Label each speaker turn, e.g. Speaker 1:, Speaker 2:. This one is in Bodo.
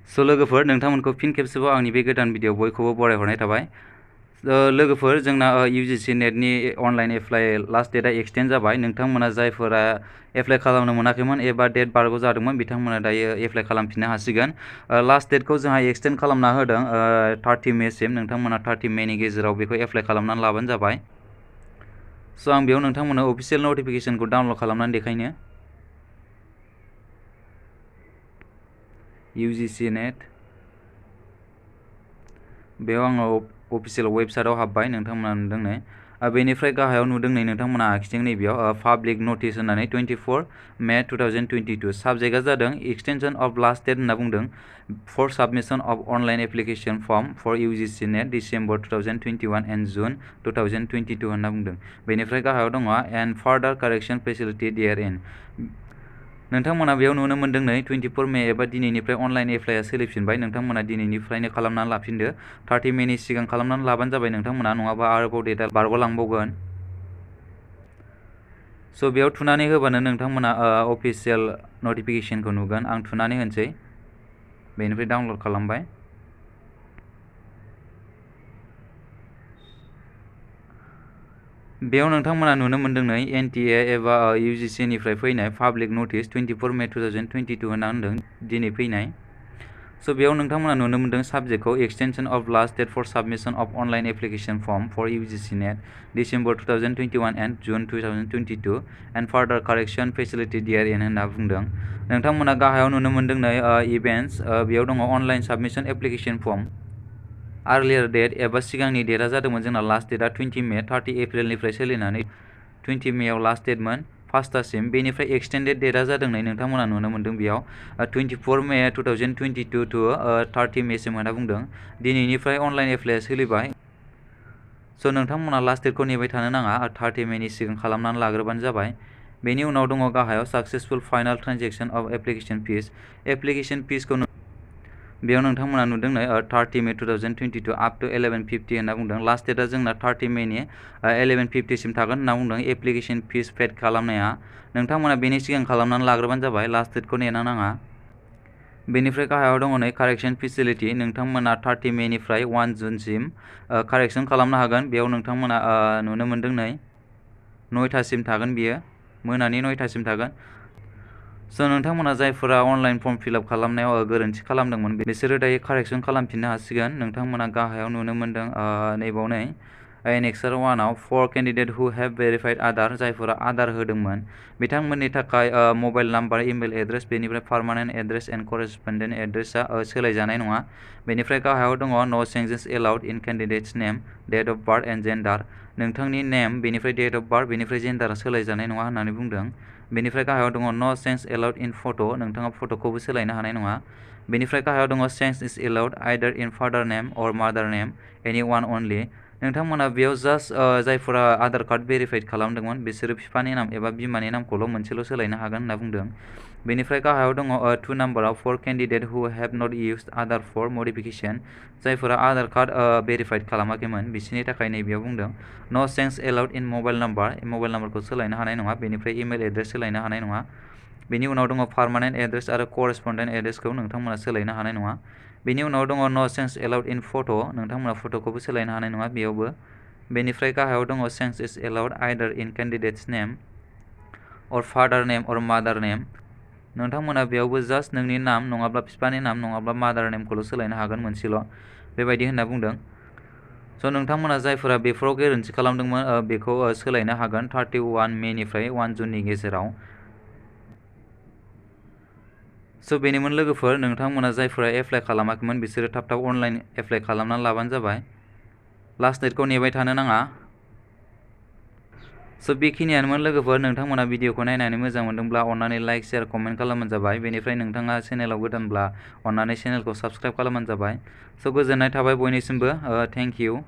Speaker 1: स' लोगोफोर नोंथांमोनखौ फिन खेबसेबाव आंनि बे गोदान भिडिअ बयखौबो बरायहरनाय थाबाय। लोगोफोर जोंना UGC नेटनि अनलाइन एप्लाइ लास्ट डेटआ एक्सटेन्ड जाबाय। नोंथांमोना जायफोरा एप्लाइ खालामनो मोनाखैमोन एबा डेट बारग' जादोंमोन बिथांमोना दायो एप्लाइ खालामफिननो हासिगोन। लास्ट डेटखौ जोंहा एक्सटेन्ड खालामना होदों 30 मेसिम। नोंथांमोना 30 मेनि गेजेराव बेखौ एप्लाइ खालामनानै लाबानो जाबाय। स' आं बेयाव नोंथांमोननो अफिसियेल नटिफिकेसनखौ डाउनलड खालामनानै देखायनो। UGC नेट बेयाव आङो अफिसियेल वेबसाइटआव हाबबाय। नोंथांमोना नुदों नै बेनिफ्राय गाहायाव नुदों नै नोंथांमोना आखिथिं नैबेयाव पाब्लिक नटिस होननानै 24 मे 2022 साबजेक्टआ जादों एक्सटेनसन अफ लास्ट डेट होनना बुंदों for submission of online application form for UGC net December 2021 and June 2022 होनना बुंदों। बेनिफ्राय गाहायाव दङ एन्ड फार्दार कारेक्शन फेसिलिटि देयार इन। नोंथांमोना बेयाव नुनो मोनदों नै 24 मे एबा दिनैनिफ्राय अनलाइन एप्लाइआ सोलिफिनबाय। नोंथांमोना दिनैनिफ्रायनो खालामनानै लाफिनदो। 30 मेनि सिगां खालामनानै लाबानो जाबाय नोंथांमोना, नङाबा आरोबाव डेटआ बारग'लांबावगोन। स' बेयाव थुनानै होबानो नोंथांमोना अफिसियेल नटिफिकेसनखौ नुगोन। आं थुनानै होनोसै, बेनिफ्राय डाउनलड खालामबाय। बेयाव नोंथांमोना नुनो मोनदों नै NTA एबा UGC निफ्राय फैनाय पाब्लिक नटिस 24 मे 2022 होनना होनदों दिनै फैनाय। स' बेयाव नोंथांमोना नुनो मोनदों साबजेक्टखौ extension of last date for submission of online application form for UGC net December 2021 and June 2022 and further correction facility देयार इन होनना बुंदों। नोंथांमोना गाहायाव नुनो मोनदों नै इभेन्ट्स, बेयाव दङ online submission application form. Earlier date एबा सिगांनि डेटआ जादोंमोन जोंना लास्ट डेटआ 20 मे, 30 एप्रिलनिफ्राय सोलिनानै 20 मेआव लास्ट डेटमोन 5थासिम। बेनिफ्राय एक्सटेन्डेड डेटआ जादों नै नोंथांमोना नुनो मोनदों बेयाव 24 मे 2022 टु 30 मेसिम होनना बुंदों। दिनैनिफ्राय अनलाइन एप्लाइआ सोलिबाय। स' नोंथांमोना लास्ट डेटखौ नेबाय थानो नाङा, 30 मेनि सिगां खालामनानै लाग्रोबानो जाबाय। बेनि उनाव दङ गाहायाव successful final transaction of application fees. Application फिसखौ बेयाव नोंथांमोना नुदों नै 30 मे 2022 आप टु 1150 होनना बुंदों। लास्ट डेटआ जोंना 30 मेनि 1150 सिम थागोन होनना बुंदों एप्लिकेशन फिस पेड खालामनाया। नोंथांमोना बेनि सिगां खालामनानै लाग्रोबानो जाबाय, लास्ट डेटखौ नेनो नाङा। बेनिफ्राय गाहायाव दङ नै कारेक्शन फेसिलिटि। नोंथांमोना 30 मेनिफ्राय 1 जुनसिम कारेक्शन खालामनो हागोन। बेयाव नोंथांमोना नुनो मोनदों नै 9थासिम थागोन, बियो मोनानि 9थासिम थागोन। स' नोंथांमोना जायफोरा अनलाइन फर्म फिलआप खालामनायाव गोरोन्थि खालामदोंमोन बिसोरो दायो कारेक्शन खालामफिननो हासिगोन। नोंथांमोना गाहायाव नुनो मोनदों नैबाव नै एनेक्सार 1आव for candidate who have verified Aadhaar, जायफोरा आधार होदोंमोन बिथांमोननि थाखाय मबाइल नाम्बार, इमेल एड्रेस, बेनिफ्राय पार्मानेन्ट एड्रेस एन्ड करेसपन्डेन्ट एड्रेसा सोलायजानाय नङा। बेनिफ्राय गाहायाव दङ no changes allowed in candidates name, date of birth and gender. नोंथांनि नेम, बेनिफ्राय डेट अफ बार्थ, बेनिफ्राय जेन्डारा सोलायजानाय नङा होननानै बुंदों। बेनिफ्राय गाहायाव दङ नो चेन्ज एलाउड इन फट', नोंथाङा फट'खौबो सोलायनो हानाय नङा। बेनिफ्राय गाहायाव दङ चेन्ज इज एलाउड आइदार इन फादार नेम अर मादार नेम, एनि वान अनलि। नोंथांमोना बेयाव जास्ट जायफोरा आधार कार्ड भेरिफाइड खालामदोंमोन बिसोरो बिफानि नाम एबा बिमानि नामखौल' मोनसेल' सोलायनो हागोन होनना बुंदों। बेनिफ्राय गाहायाव दङ 2 नाम्बाराव four candidate who have not इउज्ड Aadhaar four मडिफिकेशन, जायफोरा आधार कार्ड भेरिफाइड खालामाखैमोन बिसोरनि थाखाय नैबेयाव बुंदों नो चेन्ज एलाउड इन मबाइल नाम्बार, मबाइल नाम्बारखौ सोलायनो हानाय नङा। बेनिफ्राय इमेल एड्रेस सोलायनो हानाय नङा। बेनि उनाव दङ पार्मानेन्ट एड्रेस आरो करेसपन्डेन्ट एड्रेसखौ नोंथांमोना सोलायनो हानाय नङा। बेनि उनाव दङ नो चेन्ज एलाउड इन फट', नोंथांमोना फट'खौबो सोलायनो हानाय नङा बेयावबो। बेनिफ्राय गाहायाव दङ चेन्ज इज एलाउड आइदार इन केन्डिडेट्स नेम अर फादार नेम अर मादार नेम। नोंथांमोना बेयावबो जास्ट नोंनि नाम नङाब्ला बिफानि नाम नङाब्ला मादार नेमखौल' सोलायनो हागोन मोनसेल', बेबायदि होनना बुंदों। स' नोंथांमोना जायफोरा बेफोराव गोरोन्थि खालामदोंमोन बेखौ सोलायनो हागोन 31 मेनिफ्राय 1 जुननि गेजेराव। स' बेनिमोन लोगोफोर, नोंथांमोना जायफोरा एप्लाइ खालामाखैमोन बिसोरो थाब थाब अनलाइन एप्लाइ खालामनानै लाबानो जाबाय। लास्ट डेटखौ नेबाय थानो नाङा। स' बेखिनियानोमोन लोगोफोर। नोंथांमोना भिडिअखौ नायनानै मोजां मोनदोंब्ला अन्नानै लाइक, शेयार, कमेन्ट खालामबानो जाबाय। बेनिफ्राय नोंथाङा चेनेलाव गोदानब्ला अन्नानै चेनेलखौ साबस्क्राइब खालामबानो जाबाय। स' गोजोननाय थाबाय बयनिसिमबो। Thank you.